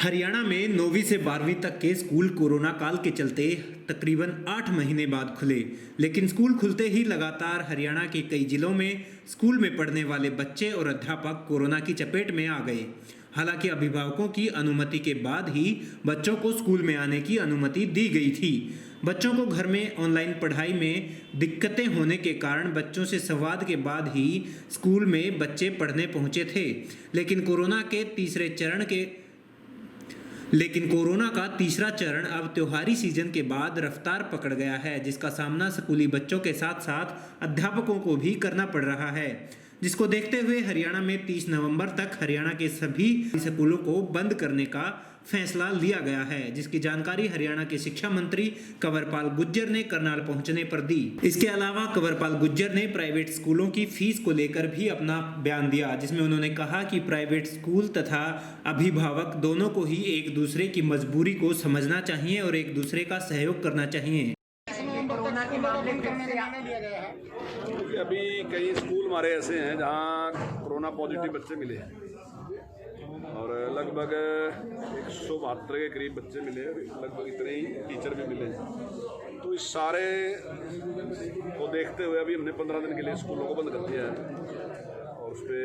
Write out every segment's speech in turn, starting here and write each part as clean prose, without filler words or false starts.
हरियाणा में 9वीं से 12वीं तक के स्कूल कोरोना काल के चलते तकरीबन 8 महीने बाद खुले, लेकिन स्कूल खुलते ही लगातार हरियाणा के कई जिलों में स्कूल में पढ़ने वाले बच्चे और अध्यापक कोरोना की चपेट में आ गए। हालांकि अभिभावकों की अनुमति के बाद ही बच्चों को स्कूल में आने की अनुमति दी गई थी। बच्चों को घर में ऑनलाइन पढ़ाई में दिक्कतें होने के कारण बच्चों से संवाद के बाद ही स्कूल में बच्चे पढ़ने पहुंचे थे, लेकिन कोरोना का तीसरा चरण अब त्योहारी सीजन के बाद रफ्तार पकड़ गया है, जिसका सामना स्कूली बच्चों के साथ साथ अध्यापकों को भी करना पड़ रहा है। जिसको देखते हुए हरियाणा में 30 नवंबर तक हरियाणा के सभी स्कूलों को बंद करने का फैसला लिया गया है, जिसकी जानकारी हरियाणा के शिक्षा मंत्री कंवरपाल गुर्जर ने करनाल पहुंचने पर दी। इसके अलावा कंवरपाल गुर्जर ने प्राइवेट स्कूलों की फीस को लेकर भी अपना बयान दिया, जिसमें उन्होंने कहा कि प्राइवेट स्कूल तथा अभिभावक दोनों को ही एक दूसरे की मजबूरी को समझना चाहिए और एक दूसरे का सहयोग करना चाहिए। कोरोना के मामले में अभी कई स्कूल हमारे ऐसे हैं जहाँ कोरोना पॉजिटिव बच्चे मिले हैं और लगभग 172 के करीब बच्चे मिले, लगभग इतने ही टीचर भी मिले हैं। तो इस सारे को देखते हुए अभी हमने 15 दिन के लिए स्कूलों को बंद कर दिया है और उस पर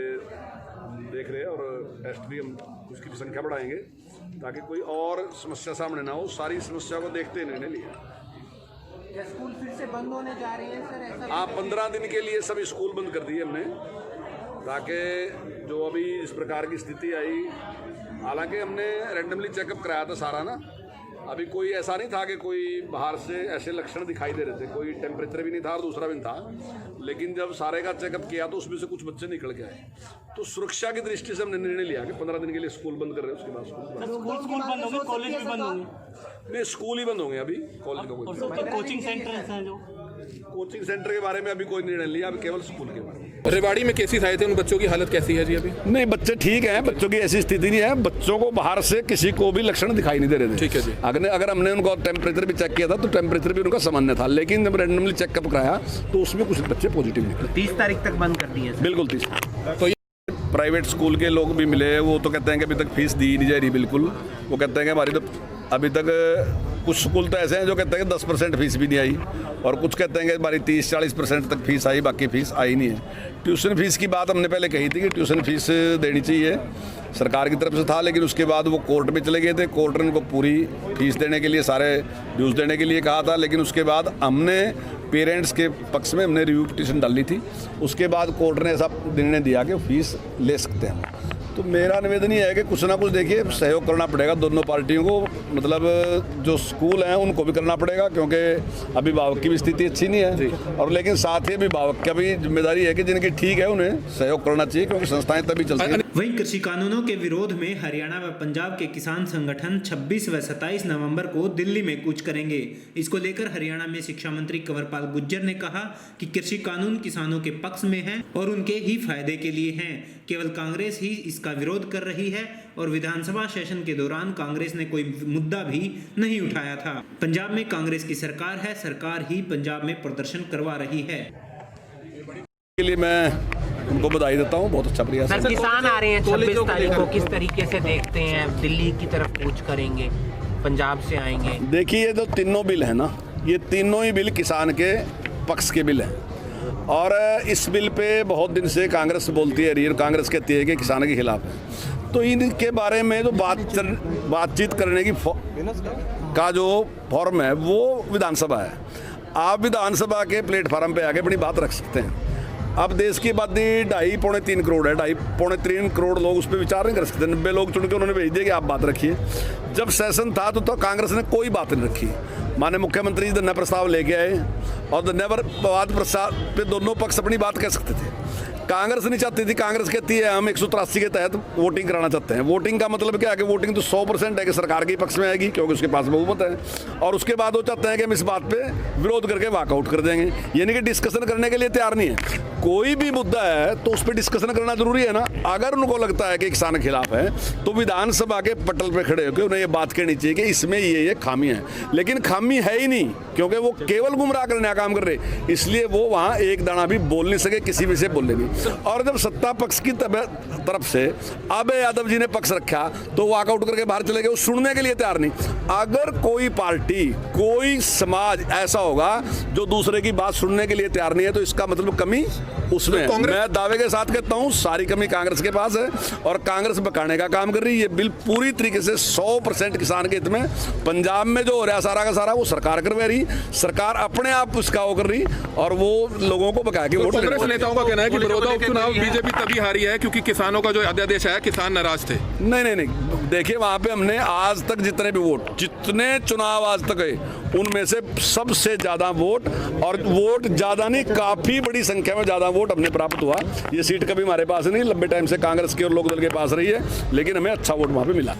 देख रहे हैं और टेस्ट भी हम उसकी भी संख्या बढ़ाएंगे ताकि कोई और समस्या सामने ना हो। सारी समस्या को देखते निर्णय लिया। स्कूल फिर से बंद होने जा रही है सर, ऐसा? हाँ, 15 दिन के लिए सभी स्कूल बंद कर दिए हमने ताकि जो अभी इस प्रकार की स्थिति आई, हालांकि हमने रैंडमली चेकअप कराया था सारा ना, अभी कोई ऐसा नहीं था कि कोई बाहर से ऐसे लक्षण दिखाई दे रहे थे, कोई टेम्परेचर भी नहीं था और दूसरा भी नहीं था, लेकिन जब सारे का चेकअप किया तो उसमें से कुछ बच्चे निकल के आए। तो सुरक्षा की दृष्टि से हमने निर्णय लिया कि 15 दिन के लिए स्कूल बंद कर रहे हैं, उसके बाद स्कूल बंद होंगे, कॉलेज भी बंद होंगे। नहीं, स्कूल ही बंद होंगे अभी, कॉलेज का कोई कोचिंग सेंटर हैं जो कोचिंग सेंटर के बारे में अभी कोई निर्णय लिया, अभी केवल स्कूल के बारे में। रेवाड़ी में केसेस आए थे, उन बच्चों की हालत कैसी है जी अभी? नहीं, बच्चे ठीक हैं, बच्चों की ऐसी स्थिति नहीं है, बच्चों को बाहर से किसी को भी लक्षण दिखाई नहीं दे रहे थे। ठीक है जी। अगर हमने उनको टेम्परेचर भी चेक किया था तो टेम्परेचर भी उनका सामान्य था, लेकिन जब रैंडमली चेकअप कराया तो उसमें कुछ बच्चे पॉजिटिव निकले। 30 तारीख तक बंद कर दिए। बिल्कुल 30। तो प्राइवेट स्कूल के लोग भी मिले, वो तो कहते हैं कि अभी तक फीस दी नहीं जा रही। बिल्कुल, वो कहते हैं कि हमारी तो अभी तक कुछ स्कूल तो ऐसे हैं जो कहते हैं कि 10% फीस भी नहीं आई और कुछ कहते हैं कि हमारी 30-40% तक फीस आई, बाकी फीस आई नहीं है। ट्यूशन फीस की बात हमने पहले कही थी कि ट्यूशन फीस देनी चाहिए, सरकार की तरफ से था, लेकिन उसके बाद वो कोर्ट में चले गए थे। कोर्ट ने उनको पूरी फीस देने के लिए, सारे ड्यूज देने के लिए कहा था, लेकिन उसके बाद हमने पेरेंट्स के पक्ष में हमने रिव्यू पिटीशन डाली थी। उसके बाद कोर्ट ने ऐसा निर्णय दिया कि फीस ले सकते हैं। तो मेरा निवेदन ये है कि कुछ ना कुछ देखिए सहयोग करना पड़ेगा दोनों पार्टियों को, मतलब जो स्कूल हैं उनको भी करना पड़ेगा क्योंकि अभिभावक की भी स्थिति अच्छी नहीं है, और लेकिन साथ ही अभिभावक का भी जिम्मेदारी है कि जिनकी ठीक है उन्हें सहयोग करना चाहिए क्योंकि संस्थाएं तभी चलती हैं। वहीं कृषि कानूनों के विरोध में हरियाणा व पंजाब के किसान संगठन 26 व 27 नवंबर को दिल्ली में कूच करेंगे। इसको लेकर हरियाणा में शिक्षा मंत्री कंवरपाल गुर्जर ने कहा कि कृषि कानून किसानों के पक्ष में हैं और उनके ही फायदे के लिए हैं। केवल कांग्रेस ही इसका विरोध कर रही है और विधानसभा सेशन के दौरान कांग्रेस ने कोई मुद्दा भी नहीं उठाया था। पंजाब में कांग्रेस की सरकार है, सरकार ही पंजाब में प्रदर्शन करवा रही है। के लिए मैं उनको बधाई देता हूँ, बहुत अच्छा प्रयास है। सर, किसान आ रहे हैं 26 तारीख को, किस तरीके से देखते हैं? दिल्ली की तरफ कूच करेंगे, पंजाब से आएंगे। देखिए, ये जो तीनों बिल है ना, ये तीनों ही बिल किसान के पक्ष के बिल हैं और इस बिल पे बहुत दिन से कांग्रेस बोलती है रही, कांग्रेस कहती है कि किसानों के खिलाफ है। तो इनके बारे में जो बातचीत करने की का जो फॉर्म है वो विधानसभा है। आप विधानसभा के प्लेटफार्म पे आके अपनी बात रख सकते हैं। अब देश की आबादी 2.5-3 करोड़ है, 2.5-3 करोड़ लोग उस पर विचार नहीं कर सकते। 90 लोग चुन के उन्होंने भेज दिया कि आप बात रखिए। जब सेशन था तो कांग्रेस ने कोई बात नहीं रखी। माननीय मुख्यमंत्री धन्य प्रस्ताव लेके आए और धन्यवाद प्रस्ताव पे दोनों पक्ष अपनी बात कह सकते थे। कांग्रेस नहीं चाहती थी, कांग्रेस कहती है हम 183 के तहत वोटिंग कराना चाहते हैं। वोटिंग का मतलब क्या है कि वोटिंग तो 100% है कि सरकार के पक्ष में आएगी क्योंकि उसके पास बहुमत है, और उसके बाद वो चाहते हैं कि हम इस बात पे विरोध करके वॉकआउट कर देंगे, यानी कि डिस्कशन करने के लिए तैयार नहीं है। कोई भी मुद्दा है तो उस पर डिस्कशन करना जरूरी है ना। अगर उनको लगता है कि किसान के खिलाफ है तो विधानसभा के पटल पे खड़े होकर उन्हें ये बात कहनी चाहिए कि इसमें ये खामी है, लेकिन खामी है ही नहीं, क्योंकि वो केवल गुमराह करने का काम कर रहे, इसलिए वो वहां एक दाना भी बोल नहीं सके, किसी भी से बोले नहीं। और जब सत्ता पक्ष की तरफ से अभय यादव जी ने पक्ष रखा तो वॉकआउट करके बाहर चले गए, वो सुनने के लिए तैयार नहीं। अगर कोई पार्टी, कोई समाज ऐसा होगा जो दूसरे की बात सुनने के लिए तैयार नहीं है तो इसका मतलब कमी उसमें है। मैं दावे के साथ कहता हूं सारी कमी कांग्रेस के पास है और कांग्रेस बकाने का काम कर रही है। ये बिल पूरी तरीके से 100% किसान के हित में। पंजाब में जो हो रहा है सारा का सारा वो सरकार करवा रही, सरकार अपने आप उसका वो कर रही और वो लोगों को बका के वोट। कांग्रेस नेताओं का कहना है कि बड़ौदा उपचुनाव बीजेपी तभी हारी है क्योंकि किसानों का जो अध्यादेश आया किसान नाराज थे। नहीं, देखिए वहां पे हमने आज तक जितने भी वोट, जितने चुनाव आज तक गए उनमें से सबसे ज्यादा वोट, और वोट ज्यादा नहीं काफी बड़ी संख्या में ज्यादा वोट हमने प्राप्त हुआ। ये सीट कभी हमारे पास नहीं, लंबे टाइम से कांग्रेस की और लोकदल के पास रही है, लेकिन हमें अच्छा वोट वहां पे मिला।